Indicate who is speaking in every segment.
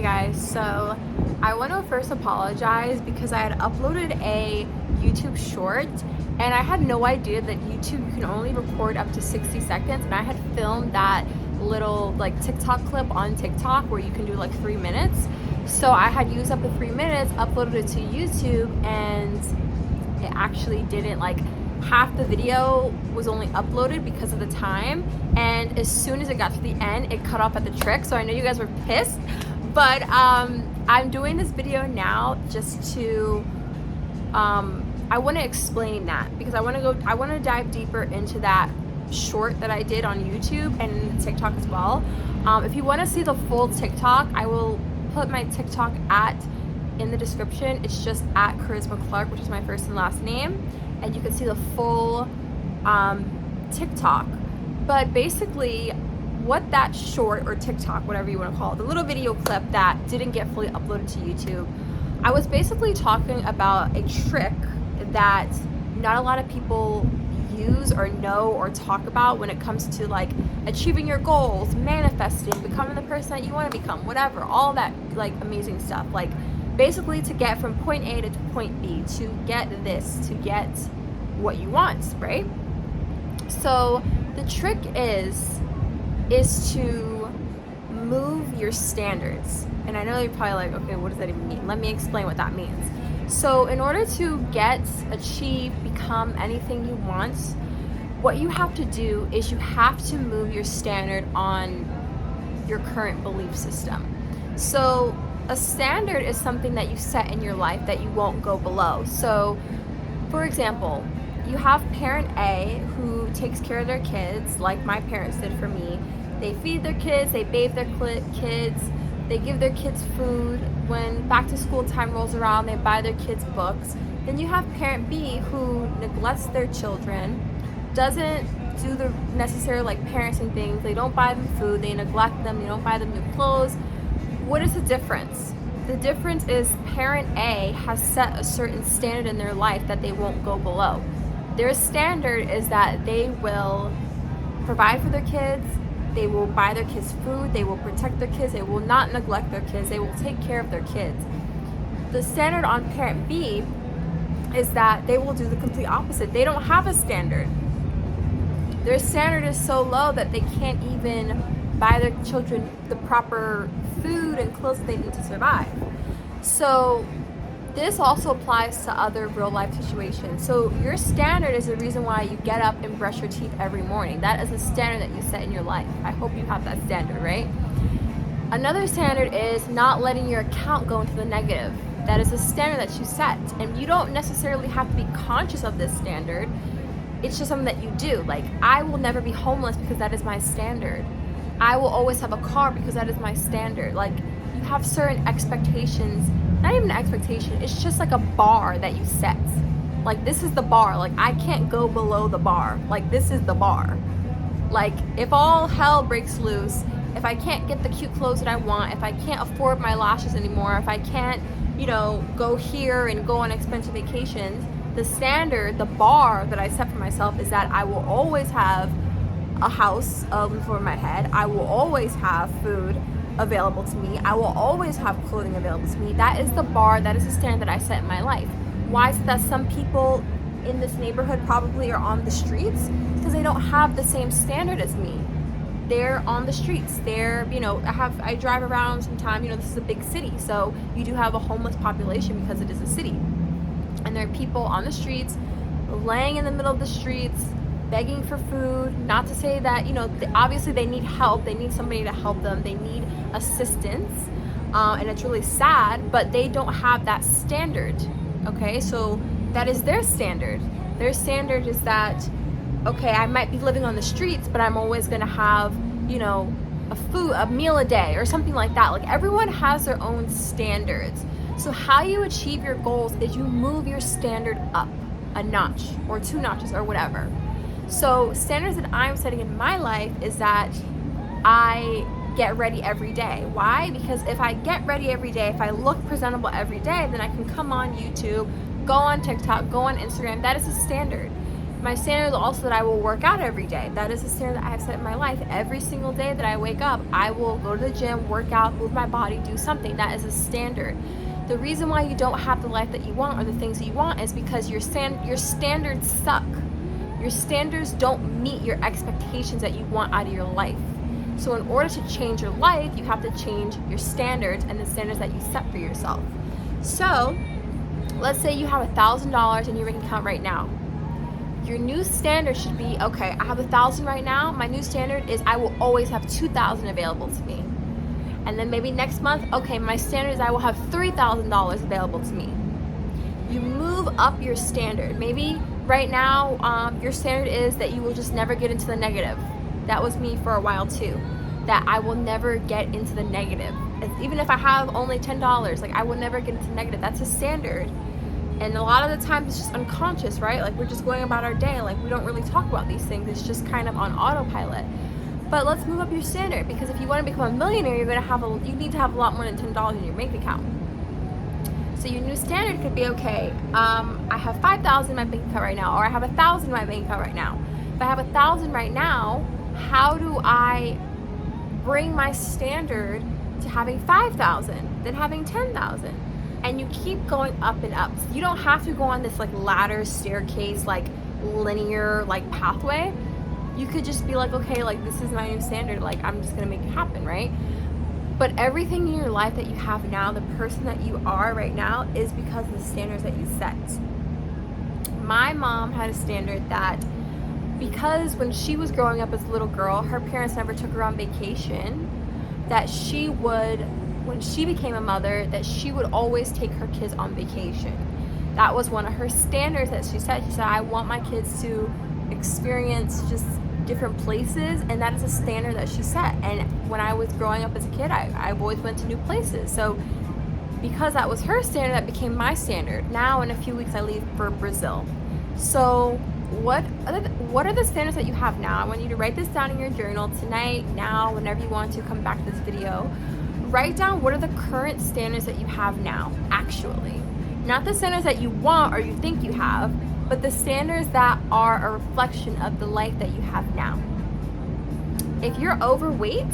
Speaker 1: guys, so I want to first apologize because I had uploaded a YouTube short and I had no idea that YouTube you can only record up to 60 seconds, and I had filmed that little like TikTok clip on TikTok where you can do like 3 minutes. So I had used up the 3 minutes, uploaded it to YouTube, and it actually didn't, like, half the video was only uploaded because of the time, and as soon as it got to the end it cut off at the trick. So I know you guys were pissed, but I'm doing this video now just to I want to explain that because I want to dive deeper into that short that I did on YouTube and TikTok as well. If you want to see the full TikTok, I will put my TikTok in the description. It's just at Charisma Clark, which is my first and last name, and you can see the full TikTok. But basically, what that short or TikTok, whatever you want to call it, the little video clip that didn't get fully uploaded to YouTube, I was basically talking about a trick that not a lot of people use or know or talk about when it comes to like achieving your goals, manifesting, becoming the person that you want to become, whatever, all that like amazing stuff. Like basically to get from point A to point B, to get this, to get what you want, right? So the trick is to move your standards. And I know you're probably like, okay, what does that even mean? Let me explain what that means. So in order to achieve, become anything you want, what you have to do is you have to move your standard on your current belief system. So a standard is something that you set in your life that you won't go below. So for example, you have parent A who takes care of their kids like my parents did for me. They feed their kids, they bathe their kids, they give their kids food. When back to school time rolls around, they buy their kids books. Then you have parent B who neglects their children, doesn't do the necessary like parenting things. They don't buy them food, they neglect them, they don't buy them new clothes. What is the difference? The difference is parent A has set a certain standard in their life that they won't go below. Their standard is that they will provide for their kids, they will buy their kids food, they will protect their kids, they will not neglect their kids, they will take care of their kids. The standard on parent B is that they will do the complete opposite. They don't have a standard. Their standard is so low that they can't even buy their children the proper food and clothes that they need to survive. So this also applies to other real life situations. So your standard is the reason why you get up and brush your teeth every morning. That is a standard that you set in your life. I hope you have that standard, right? Another standard is not letting your account go into the negative. That is a standard that you set, and you don't necessarily have to be conscious of this standard. It's just something that you do. Like, I will never be homeless because that is my standard. I will always have a car because that is my standard. Like, you have certain expectations. Not even an expectation, it's just like a bar that you set. Like, this is the bar. Like, I can't go below the bar. Like, this is the bar. Like, if all hell breaks loose, if I can't get the cute clothes that I want, if I can't afford my lashes anymore, if I can't, go here and go on expensive vacations, the standard, the bar that I set for myself is that I will always have a house over my head. I will always have food available to me. I will always have clothing available to me. That is the bar, that is the standard that I set in my life. Why is it that some people in this neighborhood probably are on the streets? Because they don't have the same standard as me. They're on the streets. I drive around sometimes, this is a big city, so you do have a homeless population because it is a city. And there are people on the streets, laying in the middle of the streets, begging for food. Not to say that, obviously they need help. They need somebody to help them. They need assistance. And it's really sad, but they don't have that standard. Okay, so that is their standard. Their standard is that, okay, I might be living on the streets, but I'm always gonna have, a meal a day or something like that. Like, everyone has their own standards. So how you achieve your goals is you move your standard up a notch or 2 notches or whatever. So standards that I'm setting in my life is that I get ready every day. Why? Because if I get ready every day, if I look presentable every day, then I can come on YouTube, go on TikTok, go on Instagram. That is a standard. My standard is also that I will work out every day. That is a standard that I have set in my life. Every single day that I wake up, I will go to the gym, work out, move my body, do something. That is a standard. The reason why you don't have the life that you want or the things that you want is because your standards suck. Your standards don't meet your expectations that you want out of your life. So in order to change your life, you have to change your standards and the standards that you set for yourself. So let's say you have $1,000 in your bank account right now. Your new standard should be, okay, I have $1,000 right now. My new standard is I will always have $2,000 available to me. And then maybe next month, okay, my standard is I will have $3,000 available to me. You move up your standard. Maybe right now, your standard is that you will just never get into the negative. That was me for a while too. That I will never get into the negative. Even if I have only $10, like I will never get into negative. That's a standard. And a lot of the times it's just unconscious, right? Like we're just going about our day. Like we don't really talk about these things. It's just kind of on autopilot. But let's move up your standard, because if you want to become a millionaire, you need to have a lot more than $10 in your bank account. So your new standard could be, okay, I have $5,000 in my bank account right now, or I have $1,000 in my bank account right now. If I have $1,000 right now, how do I bring my standard to having $5,000, then having $10,000? And you keep going up and up. So you don't have to go on this like ladder, staircase, like linear like pathway. You could just be like, okay, like this is my new standard, like I'm just gonna make it happen, right? But everything in your life that you have now, the person that you are right now, is because of the standards that you set. My mom had a standard that, because when she was growing up as a little girl, her parents never took her on vacation, that she would, when she became a mother, that she would always take her kids on vacation. That was one of her standards that she set. She said, I want my kids to experience just different places, and that is a standard that she set. And when I was growing up as a kid, I always went to new places. So because that was her standard, that became my standard. Now in a few weeks I leave for Brazil. So what are the standards that you have now? I want you to write this down in your journal tonight, now, whenever you want to come back to this video. Write down what are the current standards that you have now, actually. Not the standards that you want or you think you have, but the standards that are a reflection of the life that you have now. If you're overweight,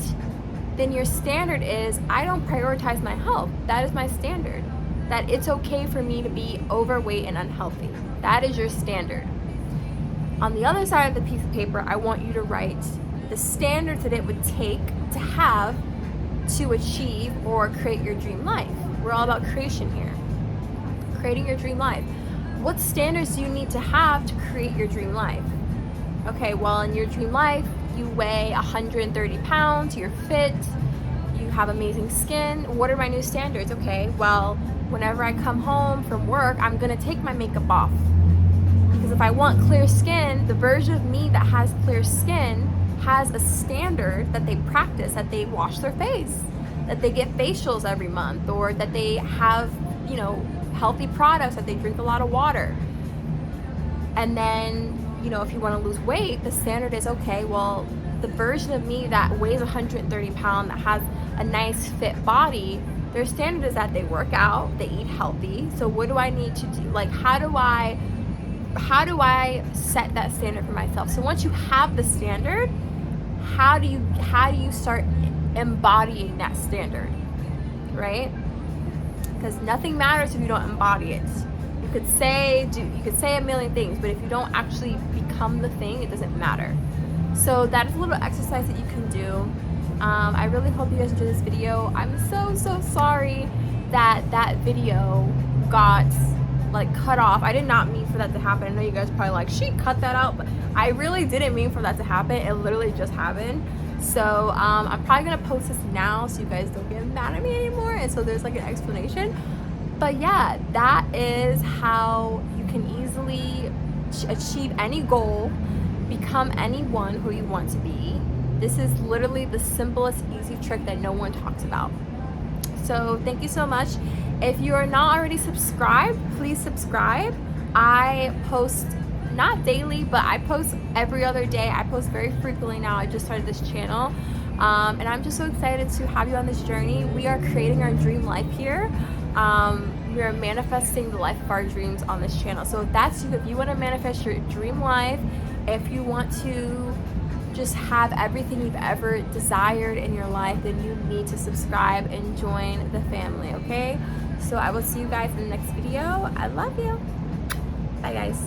Speaker 1: then your standard is, I don't prioritize my health. That is my standard. That it's okay for me to be overweight and unhealthy. That is your standard. On the other side of the piece of paper, I want you to write the standards that it would take to have to achieve or create your dream life. We're all about creation here. Creating your dream life. What standards do you need to have to create your dream life? Okay, well, in your dream life, you weigh 130 pounds, you're fit, you have amazing skin. What are my new standards? Okay, well, whenever I come home from work, I'm gonna take my makeup off. Because if I want clear skin, the version of me that has clear skin has a standard that they practice, that they wash their face, that they get facials every month, or that they have, healthy products, that they drink a lot of water. And then, if you want to lose weight, the standard is, okay, well, the version of me that weighs 130 pounds, that has a nice fit body, their standard is that they work out, they eat healthy. So what do I need to do? Like, how do I set that standard for myself? So once you have the standard, how do you start embodying that standard, right? Because nothing matters if you don't embody it. You could say a million things, but if you don't actually become the thing, it doesn't matter. So that is a little exercise that you can do. I really hope you guys enjoyed this video. I'm so sorry that video got cut off. I did not mean for that to happen. I know you guys are probably like, she cut that out, but I really didn't mean for that to happen. It literally just happened. So I'm probably gonna post this now so you guys don't get mad at me anymore, and so there's an explanation. But yeah, that is how you can easily achieve any goal, become anyone who you want to be. This is literally the simplest, easy trick that no one talks about. So thank you so much. If you are not already subscribed, please subscribe. I post not daily, but I post every other day. I post very frequently now. I just started this channel, and I'm just so excited to have you on this journey. We are creating our dream life here. We are manifesting the life of our dreams on this channel. So if that's you, if you want to manifest your dream life, if you want to just have everything you've ever desired in your life, then you need to subscribe and join the family, okay? So I will see you guys in the next video. I love you. Bye, guys.